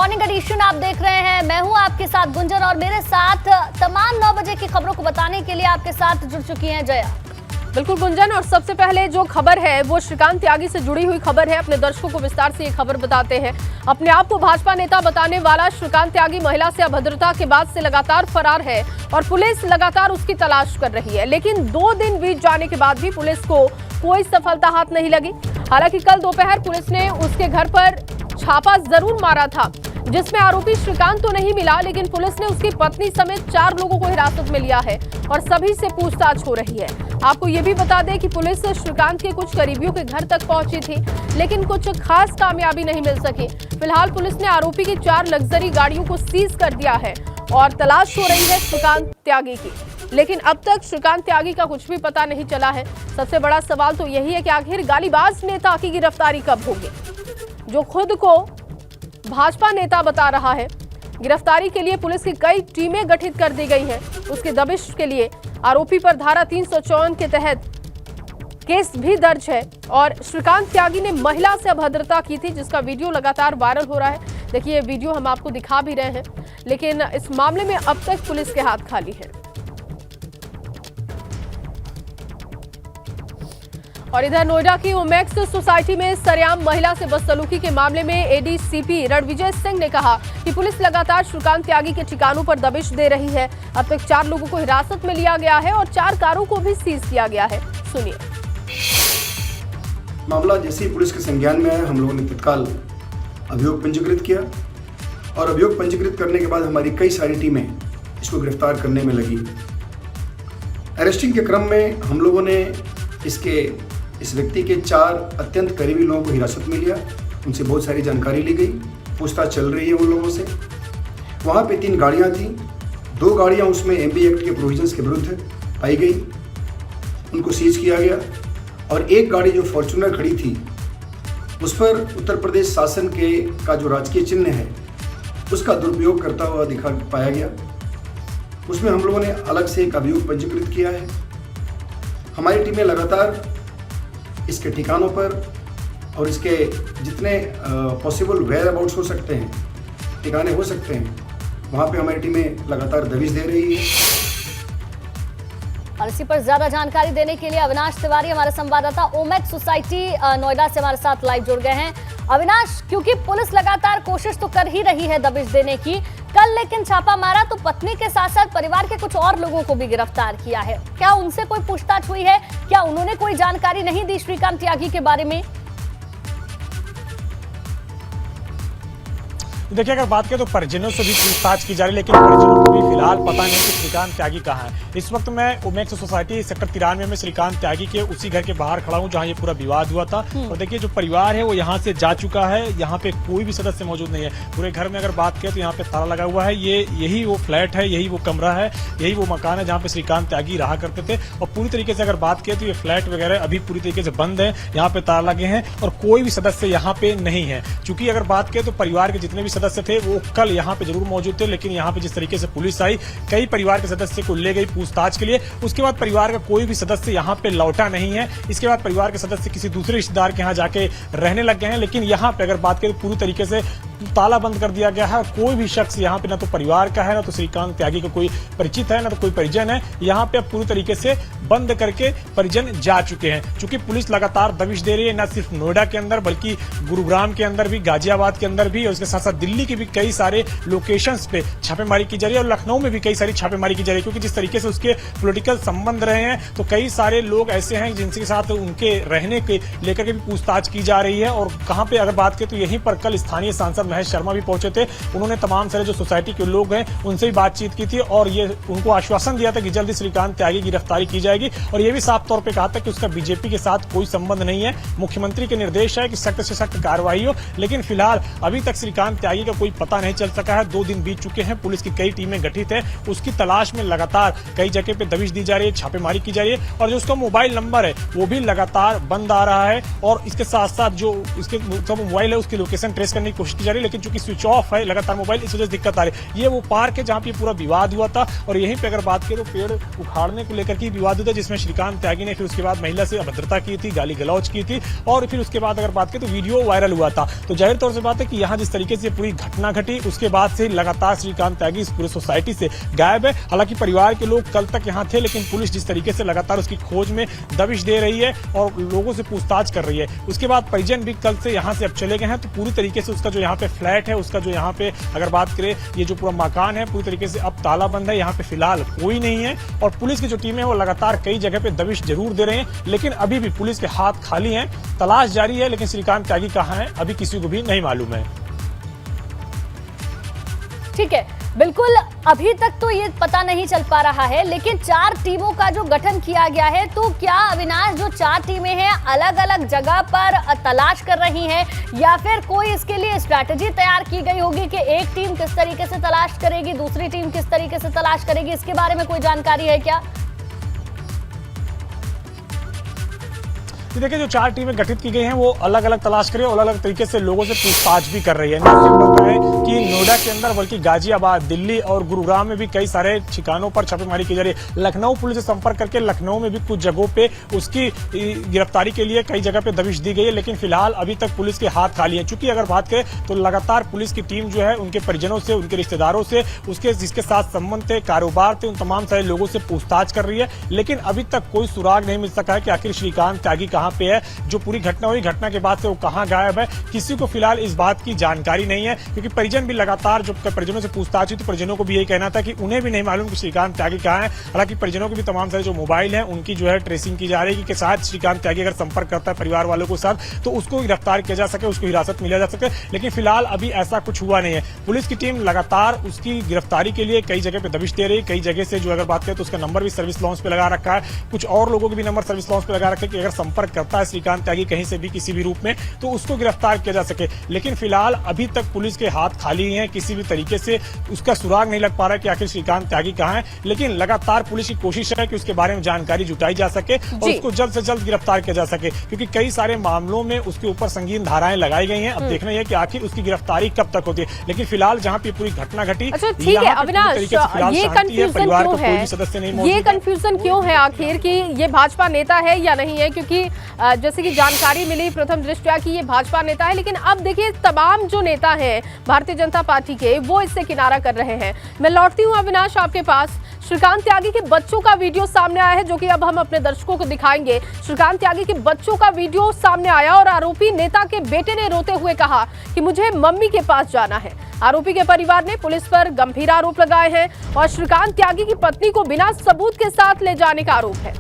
Morning addition आप देख रहे हैं। मैं हूं आपके साथ गुंजन और मेरे साथ तमाम 9 बजे की खबरों को बताने के लिए आपके साथ जुड़ चुकी हैं जया। बिल्कुल गुंजन, और सबसे पहले जो खबर है वो श्रीकांत त्यागी से जुड़ी हुई खबर है। अपने दर्शकों को विस्तार से ये खबर बताते हैं। अपने आप को भाजपा नेता बताने वाला श्रीकांत त्यागी महिला से अभद्रता के बाद से लगातार फरार है और पुलिस लगातार उसकी तलाश कर रही है। लेकिन 2 दिन बीत जाने के बाद भी पुलिस को कोई सफलता हाथ नहीं लगी। हालांकि कल दोपहर पुलिस ने उसके घर पर छापा जरूर मारा था, जिसमें आरोपी श्रीकांत तो नहीं मिला, लेकिन पुलिस ने उसकी पत्नी समेत 4 लोगों को हिरासत में लिया है और सभी से पूछताछ हो रही है। आपको ये भी बता दें कि पुलिस श्रीकांत के कुछ करीबियों के घर तक पहुंची थी, लेकिन कुछ खास कामयाबी नहीं मिल सकी। फिलहाल पुलिस ने आरोपी की 4 लग्जरी गाड़ियों को सीज कर दिया है और तलाश हो रही है श्रीकांत त्यागी की। लेकिन अब तक श्रीकांत त्यागी का कुछ भी पता नहीं चला है। सबसे बड़ा सवाल तो यही है कि आखिर गालीबाज नेता की गिरफ्तारी कब होगी, जो खुद को भाजपा नेता बता रहा है। गिरफ्तारी के लिए पुलिस की कई टीमें गठित कर दी गई हैं। उसकी दबिश के लिए आरोपी पर धारा 354 के तहत केस भी दर्ज है और श्रीकांत त्यागी ने महिला से अभद्रता की थी, जिसका वीडियो लगातार वायरल हो रहा है। देखिए, ये वीडियो हम आपको दिखा भी रहे हैं, लेकिन इस मामले में अब तक पुलिस के हाथ खाली है। और इधर नोएडा की ओमेक्स सोसाइटी में सरेआम महिला से बदसलूकी के मामले में एडीसीपी रणविजय सिंह ने कहा कि पुलिस लगातार श्रीकांत त्यागी के ठिकानों पर दबिश दे रही है। अब तक 4 लोगों को हिरासत में लिया गया है और 4 कारों को भी सीज किया गया है। सुनिए। मामला जैसे ही पुलिस के संज्ञान में आया, हम लोगों ने तत्काल अभियोग पंजीकृत किया और अभियोग पंजीकृत करने के बाद हमारी कई सारी टीमें इसको गिरफ्तार करने में लगी। अरेस्टिंग के क्रम में हम लोगों ने इस व्यक्ति के 4 अत्यंत करीबी लोगों को हिरासत में लिया। उनसे बहुत सारी जानकारी ली गई, पूछताछ चल रही है उन लोगों से। वहाँ पे 3 गाड़ियाँ थीं, 2 गाड़ियाँ उसमें एमबी एक्ट के प्रोविजंस के विरुद्ध पाई गई, उनको सीज किया गया। और एक गाड़ी जो फॉर्च्यूनर खड़ी थी, उस पर उत्तर प्रदेश शासन का जो राजकीय चिन्ह है उसका दुरुपयोग करता हुआ दिखा पाया गया। उसमें हम लोगों ने अलग से एक अभियोग पंजीकृत किया है। हमारी टीमें लगातार इसके ठिकानों पर और इसके जितने पॉसिबल वेयर अबाउट्स हो सकते हैं, ठिकाने हो सकते हैं, वहाँ पे हमारी टीमें लगातार दबिश दे रही है। और इसी पर ज्यादा जानकारी देने के लिए अविनाश तिवारी हमारे संवाददाता ओमेक्स सोसाइटी नोएडा से हमारे साथ लाइव जुड़ गए हैं। अविनाश, क्योंकि पुलिस लगातार कोशिश तो कर ही रही है दबिश देने की, कल लेकिन छापा मारा तो पत्नी के साथ साथ परिवार के कुछ और लोगों को भी गिरफ्तार किया है। क्या उनसे कोई पूछताछ हुई है? क्या उन्होंने कोई जानकारी नहीं दी श्रीकांत त्यागी के बारे में? देखिए, अगर बात करें तो परिजनों से भी पूछताछ की जा रही है, लेकिन परिजनों को भी फिलहाल पता नहीं कि श्रीकांत त्यागी कहाँ है। इस वक्त मैं ओमेक्स सोसाइटी सेक्टर 93 में श्रीकांत त्यागी के उसी घर के बाहर खड़ा हूँ जहाँ ये पूरा विवाद हुआ था। और देखिए, जो परिवार है वो यहाँ से जा चुका है, यहाँ पे कोई भी सदस्य मौजूद नहीं है। पूरे घर में अगर बात करें तो यहाँ पे ताला लगा हुआ है। यही वो फ्लैट है, यही वो कमरा है, यही वो मकान है जहाँ पे श्रीकांत त्यागी रहा करते थे। और पूरी तरीके से अगर बात करें तो ये फ्लैट वगैरह अभी पूरी तरीके से बंद है, यहाँ पे ताला लगे हैं और कोई भी सदस्य यहाँ पे नहीं है। चूंकि अगर बात करें तो परिवार के जितने भी सदस्य थे वो कल यहाँ पे जरूर मौजूद थे, लेकिन यहाँ पे जिस तरीके से पुलिस आई, कई परिवार के सदस्य को ले गई पूछताछ के लिए। उसके बाद परिवार का कोई भी सदस्य यहाँ पे लौटा नहीं है। इसके बाद परिवार के सदस्य किसी दूसरे रिश्तेदार के यहाँ जाके रहने लग गए हैं। लेकिन यहाँ पे अगर बात करें पूरी तरीके से ताला बंद कर दिया गया है और कोई भी शख्स यहाँ पे ना तो परिवार का है, ना तो श्रीकांत त्यागी का कोई परिचित है, ना तो कोई परिजन है। यहाँ पे अब पूरी तरीके से बंद करके परिजन जा चुके हैं। चूंकि पुलिस लगातार दबिश दे रही है, न सिर्फ नोएडा के अंदर बल्कि गुरुग्राम के अंदर भी, गाजियाबाद के अंदर भी, और इसके साथ साथ दिल्ली के भी कई सारे लोकेशंस पे छापेमारी की जा रही है और लखनऊ में भी कई सारी छापेमारी की जा रही है। क्योंकि जिस तरीके से उसके पॉलिटिकल संबंध रहे हैं, तो कई सारे लोग ऐसे हैं जिनके साथ उनके रहने के लेकर के भी पूछताछ की जा रही है। और कहाँ पे अगर बात करें तो यहीं पर कल स्थानीय सांसद महेश शर्मा भी पहुंचे थे। उन्होंने तमाम सारे जो सोसाइटी के लोग हैं उनसे भी बातचीत की थी और ये उनको आश्वासन दिया था कि जल्दी श्रीकांत त्यागी की गिरफ्तारी की जाएगी। और ये भी साफ तौर पे कहा था कि उसका बीजेपी के साथ कोई संबंध नहीं है। मुख्यमंत्री के निर्देश है कि सख्त से सख्त कार्रवाई हो, लेकिन फिलहाल अभी तक श्रीकांत त्यागी का कोई पता नहीं चल सका है। 2 दिन बीत चुके हैं, पुलिस की कई टीमें गठित है, उसकी तलाश में लगातार कई जगह पे दबिश दी जा रही है, छापेमारी की जा रही है। और जो उसका मोबाइल नंबर है वो भी लगातार बंद आ रहा है और इसके साथ साथ जो इसके मोबाइल है उसकी लोकेशन ट्रेस करने की कोशिश की जा रही है। रही है, लेकिन चूंकि स्विच ऑफ है लगातार मोबाइल, इस वजह से दिक्कत आ रही है। ये वो पार्क है जहां पे पूरा विवाद हुआ था और यहीं पे अगर बात करें तो पेड़ उखाड़ने को लेकर के विवाद हुआ था, जिसमें श्रीकांत त्यागी ने फिर उसके बाद महिला से अभद्रता की थी, गाली गलौज की थी और फिर उसके बाद अगर बात करें तो वीडियो वायरल हुआ था। तो जाहिर तौर से बात है कि यहाँ जिस तरीके से पूरी घटना घटी उसके बाद से लगातार श्रीकांत त्यागी इस पूरे सोसाइटी से गायब है। हालांकि परिवार के लोग कल तक यहाँ थे, लेकिन पुलिस जिस तरीके से लगातार उसकी खोज में दबिश दे रही है और लोगों से पूछताछ कर रही है, उसके बाद परिजन भी कल से यहाँ से अब चले गए हैं। तो पूरी तरीके से उसका जो यहाँ पे फ्लैट है, उसका जो यहाँ पे अगर बात करें ये जो पूरा मकान है पूरी तरीके से अब ताला बंद है, यहाँ पे फिलहाल कोई नहीं है। और पुलिस की जो टीम है वो लगातार कई जगह पे दबिश जरूर दे रहे हैं, लेकिन अभी भी पुलिस के हाथ खाली हैं, तलाश जारी है, लेकिन श्रीकांत त्यागी कहाँ है अभी किसी को भी नहीं मालूम है। ठीक है, बिल्कुल अभी तक तो ये पता नहीं चल पा रहा है, लेकिन 4 टीमों का जो गठन किया गया है, तो क्या अविनाश जो 4 टीमें हैं अलग अलग जगह पर तलाश कर रही हैं या फिर कोई इसके लिए स्ट्रैटेजी तैयार की गई होगी कि एक टीम किस तरीके से तलाश करेगी, दूसरी टीम किस तरीके से तलाश करेगी, इसके बारे में कोई जानकारी है क्या? देखिए जो 4 टीमें गठित की गई हैं वो अलग अलग तलाश कर रही है और अलग अलग तरीके से लोगों से पूछताछ भी कर रही है। न सिर्फ है कि नोएडा के अंदर बल्कि गाजियाबाद, दिल्ली और गुरुग्राम में भी कई सारे ठिकानों पर छापेमारी की जा रही है। लखनऊ पुलिस से संपर्क करके लखनऊ में भी कुछ जगहों पे उसकी गिरफ्तारी के लिए कई जगह पे दबिश दी गई है, लेकिन फिलहाल अभी तक पुलिस के हाथ खाली है। चूंकि अगर बात करें तो लगातार पुलिस की टीम जो है उनके परिजनों से, उनके रिश्तेदारों से, उसके जिसके साथ संबंध थे, कारोबार थे, उन तमाम सारे लोगों से पूछताछ कर रही है, लेकिन अभी तक कोई सुराग नहीं मिल सका है कि आखिर श्रीकांत त्यागी कहाँ पे है। जो पूरी घटना हुई, घटना के बाद से वो कहां गायब है, किसी को फिलहाल इस बात की जानकारी नहीं है, क्योंकि परिजन भी लगातार जो परिजनों से पूछताछ हुई तो परिजनों को भी यही कहना था कि उन्हें भी नहीं मालूम कि श्रीकांत त्यागी कहां है। हालांकि परिजनों के भी तमाम सारे जो मोबाइल हैं उनकी जो है ट्रेसिंग की जा रही है कि शायद श्रीकांत त्यागी अगर संपर्क करता है परिवार वालों के साथ तो उसको गिरफ्तार किया जा सके, उसको हिरासत में लिया जा सके, लेकिन फिलहाल अभी ऐसा कुछ हुआ नहीं है। पुलिस की टीम लगातार उसकी गिरफ्तारी के लिए कई जगह पे दबिश दे रही है, कई जगह से जो अगर बात करें तो उसका नंबर भी सर्विस लॉन्च पे लगा रखा है, कुछ और लोगों के भी नंबर सर्विस लॉन्च पे लगा रखे कि अगर संपर्क करता है श्रीकांत त्यागी कहीं से भी किसी भी रूप में तो उसको गिरफ्तार किया जा सके। लेकिन फिलहाल अभी तक पुलिस के हाथ खाली हैं, किसी भी तरीके से उसका सुराग नहीं लग पा रहा है कि आखिर श्रीकांत त्यागी कहां है, लेकिन लगातार पुलिस की कोशिश है कि उसके बारे में जानकारी जुटाई जा सके और उसको जल्द से जल्द गिरफ्तार किया जा सके, क्योंकि कई सारे मामलों में उसके ऊपर संगीन धाराएं लगाई गई हैं। अब देखना है कि आखिर उसकी गिरफ्तारी कब तक होती है, लेकिन फिलहाल जहां पे पूरी घटना घटी, अच्छा ठीक है अविनाश, ये कंफ्यूजन क्यों है आखिर कि ये भाजपा नेता है या नहीं है, क्योंकि जैसे कि जानकारी मिली प्रथम दृष्टया कि ये भाजपा नेता है, लेकिन अब देखिए तमाम जो नेता हैं भारतीय जनता पार्टी के वो इससे किनारा कर रहे हैं। मैं लौटती हूँ अविनाश आपके पास। श्रीकांत त्यागी के बच्चों का वीडियो सामने आया है जो कि अब हम अपने दर्शकों को दिखाएंगे। श्रीकांत त्यागी के बच्चों का वीडियो सामने आया और आरोपी नेता के बेटे ने रोते हुए कहा कि मुझे मम्मी के पास जाना है। आरोपी के परिवार ने पुलिस पर गंभीर आरोप लगाए हैं और श्रीकांत त्यागी की पत्नी को बिना सबूत के साथ ले जाने का आरोप है।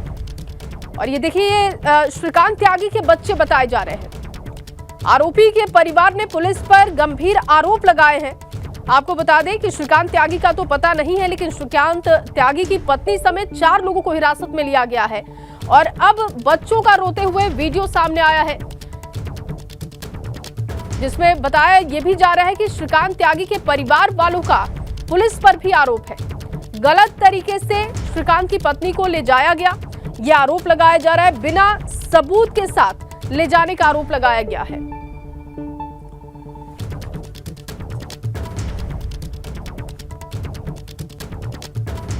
और ये देखिए श्रीकांत त्यागी के बच्चे बताए जा रहे हैं। आरोपी के परिवार ने पुलिस पर गंभीर आरोप लगाए हैं। आपको बता दें कि श्रीकांत त्यागी का तो पता नहीं है, लेकिन श्रीकांत त्यागी की पत्नी समेत 4 लोगों को हिरासत में लिया गया है और अब बच्चों का रोते हुए वीडियो सामने आया है, जिसमें बताया ये भी जा रहा है कि श्रीकांत त्यागी के परिवार वालों का पुलिस पर भी आरोप है। गलत तरीके से श्रीकांत की पत्नी को ले जाया गया, यह आरोप लगाया जा रहा है। बिना सबूत के साथ ले जाने का आरोप लगाया गया है।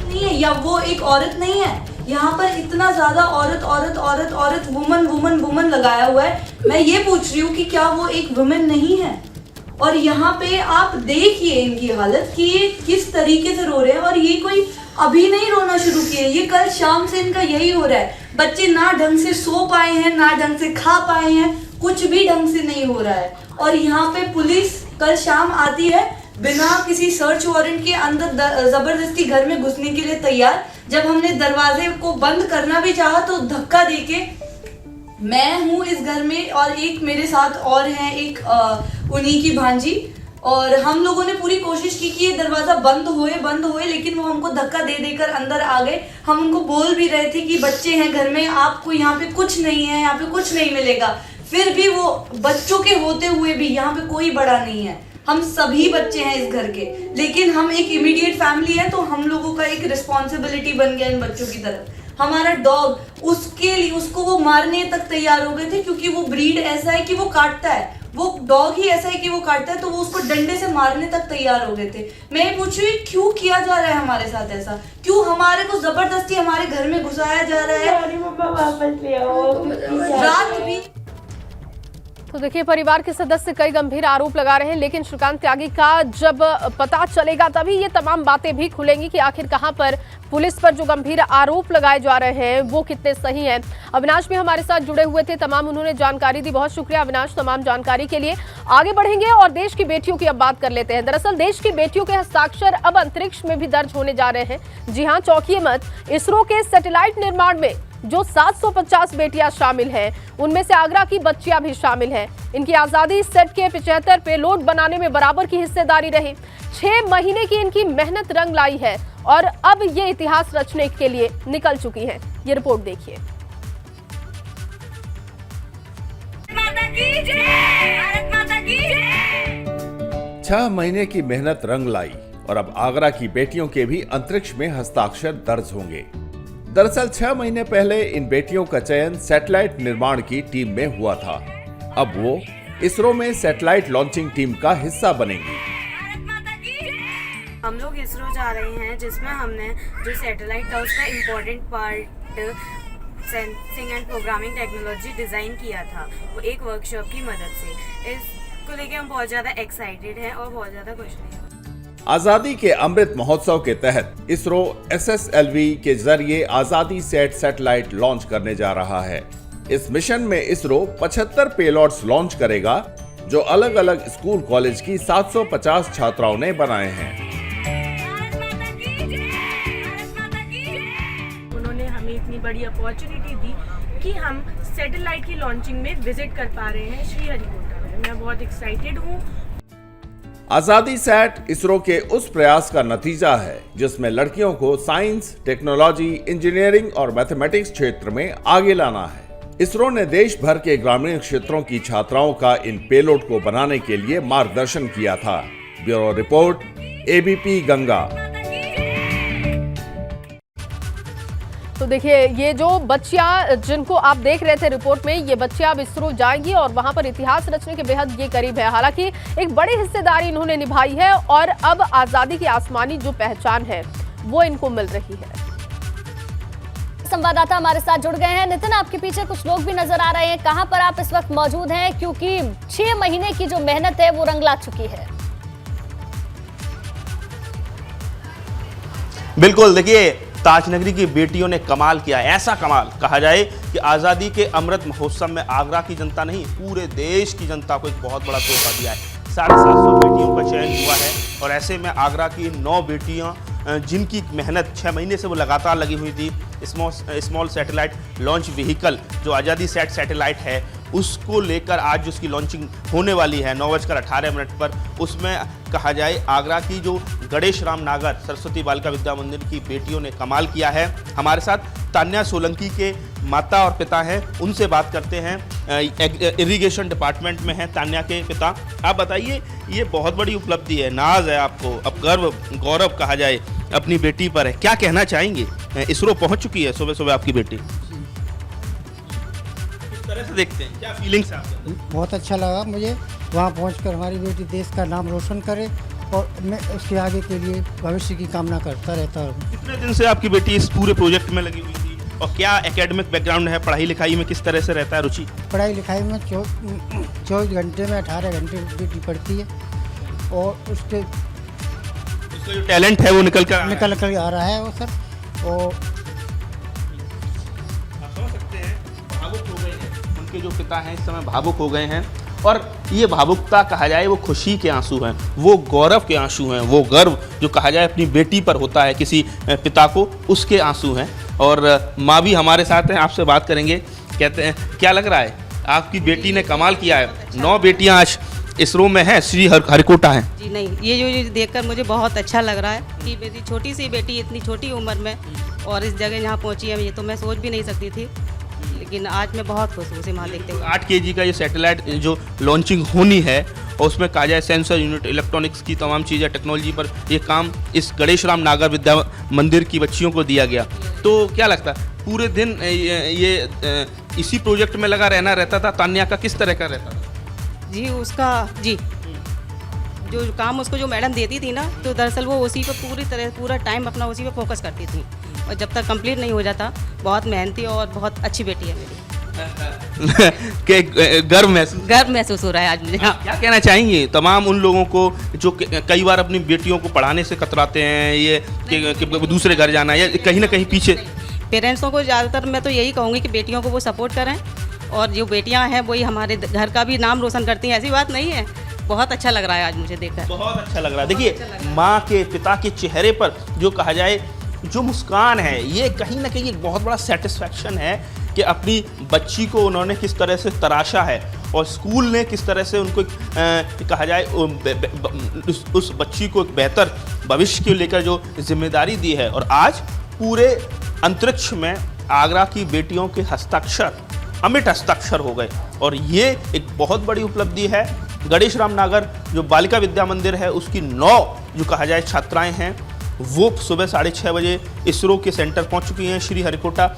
नहीं है या वो एक औरत नहीं है, यहाँ पर इतना ज्यादा औरत औरत औरत औरत वुमन वुमन वुमन लगाया हुआ है। मैं ये पूछ रही हूँ कि क्या वो एक वुमन नहीं है? और यहाँ पे आप देखिए इनकी हालत कि ये किस तरीके से रो रहे हैं, और ये कोई अभी नहीं रोना शुरू किए, ये कल शाम से इनका यही हो रहा है। बच्चे ना ढंग से सो पाए हैं, ना ढंग से खा पाए हैं, कुछ भी ढंग से नहीं हो रहा है। और यहाँ पे पुलिस कल शाम आती है बिना किसी सर्च वारंट के अंदर जबरदस्ती घर में घुसने के लिए तैयार। जब हमने दरवाजे को बंद करना भी चाहा तो धक्का देके, मैं हूँ इस घर में और एक मेरे साथ और हैं, एक उन्हीं की भांजी, और हम लोगों ने पूरी कोशिश की कि ये दरवाजा बंद होए, लेकिन वो हमको धक्का दे देकर अंदर आ गए। हम उनको बोल भी रहे थे कि बच्चे हैं घर में, आपको यहाँ पे कुछ नहीं है, यहाँ पे कुछ नहीं मिलेगा, फिर भी वो बच्चों के होते हुए भी यहाँ पे कोई बड़ा नहीं है, हम सभी बच्चे हैं इस घर के, लेकिन हम एक इमीडिएट फैमिली है तो हम लोगों का एक रिस्पॉन्सिबिलिटी बन गया इन बच्चों की तरफ। हमारा डॉग, उसके लिए उसको वो मारने तक तैयार हो गए थे, क्योंकि वो ब्रीड ऐसा है कि वो काटता है, वो डॉग ही ऐसा है कि वो काटता है तो वो उसको डंडे से मारने तक तैयार हो गए थे। मैं ये पूछ रही हूँ क्यों किया जा रहा है हमारे साथ ऐसा, क्यों हमारे को जबरदस्ती हमारे घर में घुसाया जा रहा है रात भी। तो देखिए, परिवार के सदस्य कई गंभीर आरोप लगा रहे हैं, लेकिन श्रीकांत त्यागी का जब पता चलेगा तभी ये तमाम बातें भी खुलेंगी कि आखिर कहां पर पुलिस पर जो गंभीर आरोप लगाए जा रहे हैं वो कितने सही हैं। अविनाश भी हमारे साथ जुड़े हुए थे, तमाम उन्होंने जानकारी दी। बहुत शुक्रिया अविनाश तमाम जानकारी के लिए। आगे बढ़ेंगे और देश की बेटियों की अब बात कर लेते हैं। दरअसल देश की बेटियों के हस्ताक्षर अब अंतरिक्ष में भी दर्ज होने जा रहे हैं। जी हाँ, चौंकिए मत, इसरो के सैटेलाइट निर्माण में जो 750 बेटियां शामिल हैं, उनमें से आगरा की बच्चियां भी शामिल हैं। इनकी आजादी सेट के 75 पेलोड बनाने में बराबर की हिस्सेदारी रही। 6 महीने की इनकी मेहनत रंग लाई है और अब ये इतिहास रचने के लिए निकल चुकी हैं। ये रिपोर्ट देखिए। 6 महीने की मेहनत रंग लाई और अब आगरा की बेटियों के भी अंतरिक्ष में हस्ताक्षर दर्ज होंगे। दरअसल 6 महीने पहले इन बेटियों का चयन सैटेलाइट निर्माण की टीम में हुआ था। अब वो इसरो में सैटेलाइट लॉन्चिंग टीम का हिस्सा बनेंगी। हम लोग इसरो जा रहे हैं, जिसमें हमने जो सैटेलाइट था उसका important part sensing and programming technology design किया था, वो एक वर्कशॉप की मदद से। इसको लेके हम बहुत ज़्यादा एक्साइटेड हैं और बहुत ज़्यादा खुश हैं। आजादी के अमृत महोत्सव के तहत इसरो SSLV के जरिए आजादी सेट सैटेलाइट लॉन्च करने जा रहा है। इस मिशन में इसरो 75 पेलोड्स लॉन्च करेगा, जो अलग अलग स्कूल कॉलेज की 750 छात्राओं ने बनाए हैं। उन्होंने हमें इतनी बड़ी अपॉर्चुनिटी दी कि हम सैटेलाइट की लॉन्चिंग में विजिट कर पा रहे हैं श्रीहरिकोटा में। मैं बहुत एक्साइटेड हूँ। आजादी सैट इसरो के उस प्रयास का नतीजा है जिसमें लड़कियों को साइंस, टेक्नोलॉजी, इंजीनियरिंग और मैथमेटिक्स क्षेत्र में आगे लाना है। इसरो ने देश भर के ग्रामीण क्षेत्रों की छात्राओं का इन पेलोड को बनाने के लिए मार्गदर्शन किया था। Bureau report, ABP Ganga. तो देखिए, ये जो बच्चियां जिनको आप देख रहे थे रिपोर्ट में, ये बच्चियां अब इसरो जाएंगी और वहां पर इतिहास रचने के बेहद ये करीब है। हालांकि एक बड़ी हिस्सेदारी इन्होंने निभाई है और अब आजादी की आसमानी जो पहचान है वो इनको मिल रही है। संवाददाता हमारे साथ जुड़ गए हैं। नितिन, आपके पीछे कुछ लोग भी नजर आ रहे हैं, कहां पर आप इस वक्त मौजूद हैं? क्योंकि 6 महीने की जो मेहनत है वो रंग ला चुकी है। बिल्कुल, देखिए, ताजनगरी की बेटियों ने कमाल किया, ऐसा कमाल कहा जाए कि आज़ादी के अमृत महोत्सव में आगरा की जनता नहीं, पूरे देश की जनता को एक बहुत बड़ा तोहफा दिया है। 750 बेटियों का चयन हुआ है और ऐसे में आगरा की 9 बेटियां जिनकी मेहनत 6 महीने से वो लगातार लगी हुई थी, स्मॉल सैटेलाइट लॉन्च व्हीकल जो आज़ादी सेट सैटेलाइट है, उसको लेकर आज जो उसकी लॉन्चिंग होने वाली है 9:18 पर, उसमें कहा जाए आगरा की जो गणेश राम नागर सरस्वती बालिका विद्या मंदिर की बेटियों ने कमाल किया है। हमारे साथ तान्या सोलंकी के माता और पिता हैं, उनसे बात करते हैं। इरिगेशन डिपार्टमेंट में हैं तान्या के पिता। आप बताइए, ये बहुत बड़ी उपलब्धि है, नाज है आपको, अब गर्व गौरव कहा जाए अपनी बेटी पर है, क्या कहना चाहेंगे? इसरो पहुंच चुकी है सुबह सुबह आपकी बेटी, किस तरह से देखते हैं, क्या फीलिंग्स है आपके? बहुत अच्छा लगा मुझे वहाँ पहुंचकर। हमारी बेटी देश का नाम रोशन करे और मैं उसके आगे के लिए भविष्य की कामना करता रहता हूँ। कितने दिन से आपकी बेटी इस पूरे प्रोजेक्ट में लगी हुई थी और क्या एकेडमिक बैकग्राउंड है, पढ़ाई लिखाई में किस तरह से रहता है रुचि? पढ़ाई लिखाई में 24 घंटे में 18 घंटे बेटी पढ़ती है और उसका जो टैलेंट है वो निकल कर आ रहा है वो सर। और आप समझ सकते हैं, भावुक हो गए हैं, उनके जो पिता हैं इस समय भावुक हो गए हैं और ये भावुकता कहा जाए वो खुशी के आंसू हैं, वो गौरव के आंसू हैं, वो गर्व जो कहा जाए अपनी बेटी पर होता है किसी पिता को, उसके आंसू हैं। और माँ भी हमारे साथ हैं, आपसे बात करेंगे। कहते हैं, क्या लग रहा है, आपकी बेटी ने कमाल किया है, 9 बेटियां आज इसरो में हैं, श्रीहरिकोटा हैं। जी नहीं, ये जो देखकर मुझे बहुत अच्छा लग रहा है कि मेरी छोटी सी बेटी इतनी छोटी उम्र में और इस जगह यहाँ पहुँची है, ये तो मैं सोच भी नहीं सकती थी, लेकिन आज मैं बहुत खुश हूँ उसे वहाँ देखते हुए। 8 kg का ये सैटेलाइट जो लॉन्चिंग होनी है और उसमें कहा जाए सेंसर यूनिट, इलेक्ट्रॉनिक्स की तमाम चीज़ें, टेक्नोलॉजी पर ये काम इस गणेश राम नागर विद्या मंदिर की बच्चियों को दिया गया। तो क्या लगता है, पूरे दिन ये इसी प्रोजेक्ट में लगा रहना रहता था? तान्या का किस तरह का रहता था? जी उसका जी जो काम उसको जो मैडम देती थी ना, तो दरअसल वो उसी पे पूरा टाइम अपना उसी पे फोकस करती थी, और जब तक कंप्लीट नहीं हो जाता, बहुत मेहनती और बहुत अच्छी बेटी है मेरी। के गर्व महसूस हो रहा है आज मुझे। हाँ। क्या कहना चाहेंगे तमाम उन लोगों को जो कई बार अपनी बेटियों को पढ़ाने से कतराते हैं, ये कि दूसरे घर जाना या कहीं ना कहीं पीछे? पेरेंट्सों को ज़्यादातर मैं तो यही कहूँगी कि बेटियों को वो सपोर्ट करें, और जो बेटियां हैं वही हमारे घर का भी नाम रोशन करती हैं, ऐसी बात नहीं है। बहुत अच्छा लग रहा है आज मुझे देखकर, बहुत अच्छा लग रहा है। देखिए माँ के पिता के चेहरे पर जो कहा जाए जो मुस्कान है, ये कहीं ना कहीं एक बहुत बड़ा सेटिस्फैक्शन है कि अपनी बच्ची को उन्होंने किस तरह से तराशा है, और स्कूल ने किस तरह से उनको कहा जाए उस बच्ची को एक बेहतर भविष्य को लेकर जो जिम्मेदारी दी है, और आज पूरे अंतरिक्ष में आगरा की बेटियों के हस्ताक्षर अमिट हस्ताक्षर हो गए, और ये एक बहुत बड़ी उपलब्धि है। गणेश राम नागर जो बालिका विद्या मंदिर है, उसकी 9 जो कहा जाए छात्राएं हैं, वो सुबह 6:30 बजे इसरो के सेंटर पहुंच चुकी हैं श्रीहरिकोटा,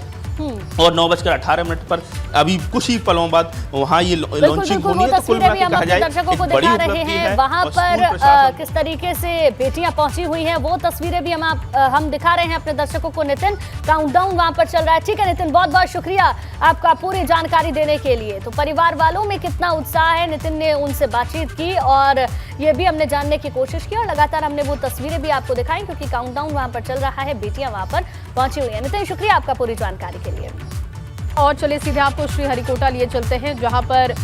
और 9:18 पर अभी कुछ ही पलों बाद वहाँ ये लॉन्चिंग होनी है। तो कुल मिला के कहा जाए दर्शकों को दिखा रहे हैं वहाँ पर किस तरीके से बेटियां पहुंची हुई हैं, वो तस्वीरें भी हम दिखा रहे हैं अपने दर्शकों को। नितिन, काउंटडाउन वहाँ पर चल रहा है। ठीक है नितिन, बहुत बहुत शुक्रिया आपका पूरी जानकारी देने के लिए। तो परिवार वालों में कितना उत्साह है, नितिन ने उनसे बातचीत की और ये भी हमने जानने की कोशिश की, और लगातार हमने वो तस्वीरें भी आपको दिखाई, क्योंकि काउंटडाउन वहाँ पर चल रहा है, बेटियां वहाँ पर पहुंची हुई है। नितिन, शुक्रिया आपका पूरी जानकारी के लिए। और चलिए सीधे आपको श्रीहरिकोटा लिए चलते हैं, जहां पर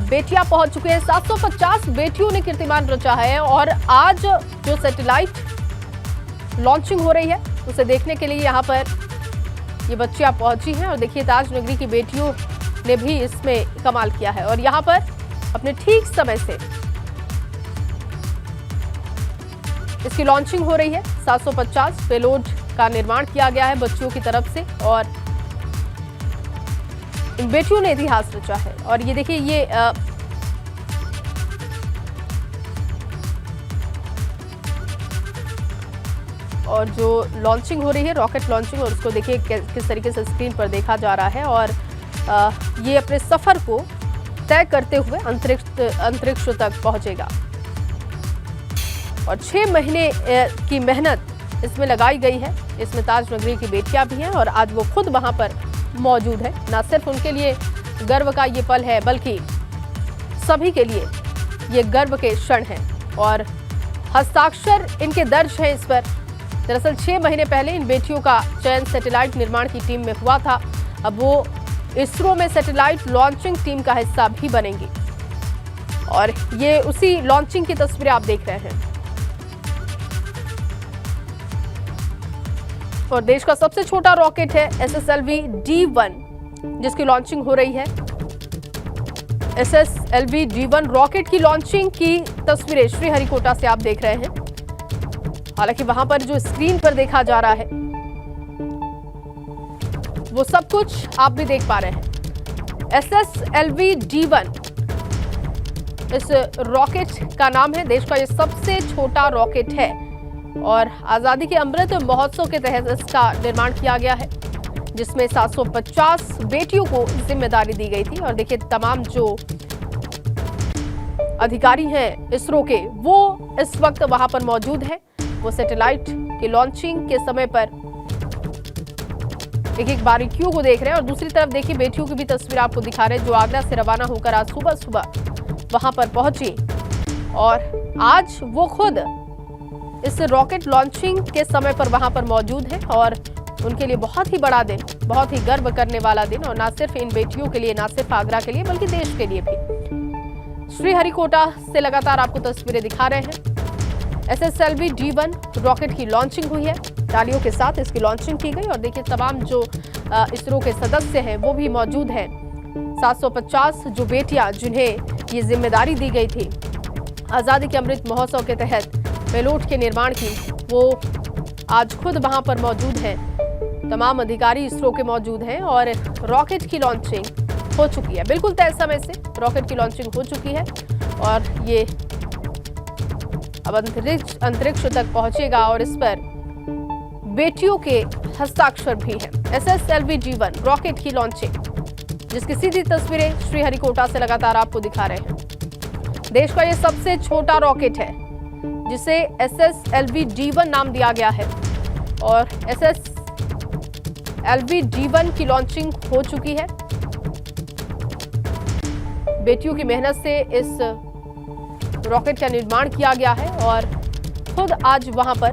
बेटियां पहुंच चुके हैं। 750 बेटियों ने कीर्तिमान रचा है, और आज जो सैटेलाइट लॉन्चिंग हो रही है उसे देखने के लिए यहां पर ये बच्चियां पहुंची हैं। और देखिए ताज नगरी की बेटियों ने भी इसमें कमाल किया है, और यहां पर अपने ठीक समय से इसकी लॉन्चिंग हो रही है। 750 पेलोड का निर्माण किया गया है बच्चियों की तरफ से, और इन बेटियों ने इतिहास रचा है। और ये देखिए ये और जो लॉन्चिंग हो रही है, रॉकेट लॉन्चिंग, और उसको देखिए किस तरीके से स्क्रीन पर देखा जा रहा है, और ये अपने सफर को तय करते हुए अंतरिक्ष तक पहुंचेगा। और 6 महीने की मेहनत इसमें लगाई गई है। इसमें ताज नगरी की बेटियां भी हैं, और आज वो खुद वहां पर मौजूद है। न सिर्फ उनके लिए गर्व का ये पल है, बल्कि सभी के लिए ये गर्व के क्षण हैं, और हस्ताक्षर इनके दर्ज हैं इस पर। दरअसल 6 महीने पहले इन बेटियों का चयन सैटेलाइट निर्माण की टीम में हुआ था। अब वो इसरो में सैटेलाइट लॉन्चिंग टीम का हिस्सा भी बनेंगी, और ये उसी लॉन्चिंग की तस्वीरें आप देख रहे हैं। और देश का सबसे छोटा रॉकेट है SSLV D1, जिसकी लॉन्चिंग हो रही है। SSLV D1 रॉकेट की लॉन्चिंग की तस्वीरें श्रीहरिकोटा से आप देख रहे हैं। हालांकि वहां पर जो स्क्रीन पर देखा जा रहा है वो सब कुछ आप भी देख पा रहे हैं। SSLV D1 इस रॉकेट का नाम है। देश का ये सबसे छोटा रॉकेट है, और आज़ादी के अमृत महोत्सव के तहत इसका निर्माण किया गया है, जिसमें 750 बेटियों को जिम्मेदारी दी गई थी। और देखिए तमाम जो अधिकारी हैं इसरो के, वो इस वक्त वहां पर मौजूद हैं। वो सैटेलाइट की लॉन्चिंग के समय पर एक एक बारीकियों को देख रहे हैं, और दूसरी तरफ देखिए बेटियों की भी तस्वीर आपको दिखा रहे हैं, जो आगरा से रवाना होकर आज सुबह सुबह वहां पर पहुंची, और आज वो खुद इस रॉकेट लॉन्चिंग के समय पर वहां पर मौजूद है। और उनके लिए बहुत ही बड़ा दिन, बहुत ही गर्व करने वाला दिन, और ना सिर्फ इन बेटियों के लिए, ना सिर्फ आगरा के लिए, बल्कि देश के लिए भी। श्रीहरिकोटा से लगातार आपको तस्वीरें दिखा रहे हैं। SSLV D1 रॉकेट की लॉन्चिंग हुई है, तालियों के साथ इसकी लॉन्चिंग की गई, और देखिए तमाम जो इसरो के सदस्य हैं वो भी मौजूद हैं। 750 जो बेटियां जिन्हें ये जिम्मेदारी दी गई थी आज़ादी के अमृत महोत्सव के तहत पेलोड के निर्माण की, वो आज खुद वहां पर मौजूद हैं। तमाम अधिकारी इसरो के मौजूद हैं, और रॉकेट की लॉन्चिंग हो चुकी है। बिल्कुल तय समय से रॉकेट की लॉन्चिंग हो चुकी है, और ये अब अंतरिक्ष तक पहुंचेगा, और इस पर बेटियों के हस्ताक्षर भी हैं। SSLV D1 रॉकेट की लॉन्चिंग, जिसकी सीधी तस्वीरें श्रीहरिकोटा से लगातार आपको दिखा रहे हैं। देश का ये सबसे छोटा रॉकेट है जिसे SSLV-D1 नाम दिया गया है और SSLV-D1 की लॉन्चिंग हो चुकी है। बेटियों की मेहनत से इस रॉकेट का निर्माण किया गया है और खुद आज वहां पर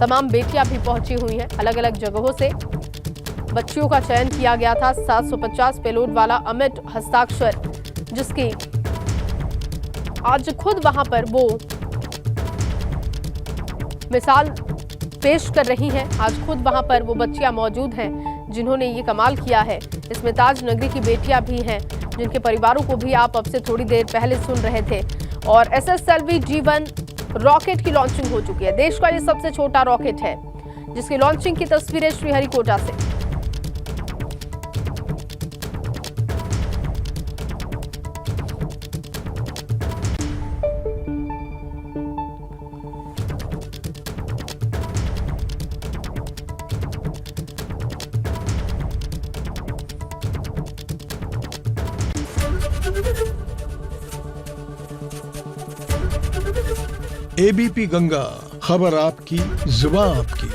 तमाम बेटियां भी पहुंची हुई हैं। अलग अलग जगहों से बच्चियों का चयन किया गया था। 750 पेलोड वाला अमिट हस्ताक्षर जिसकी आज खुद वहां पर वो मिसाल पेश कर रही हैं। आज खुद वहां पर वो बच्चियां मौजूद हैं जिन्होंने ये कमाल किया है। इसमें ताज नगरी की बेटियां भी हैं जिनके परिवारों को भी आप अब से थोड़ी देर पहले सुन रहे थे। और SSLV-D1 रॉकेट की लॉन्चिंग हो चुकी है। देश का ये सबसे छोटा रॉकेट है जिसकी लॉन्चिंग की तस्वीरें श्रीहरिकोटा से। ABP गंगा, खबर आपकी, जुबान आपकी।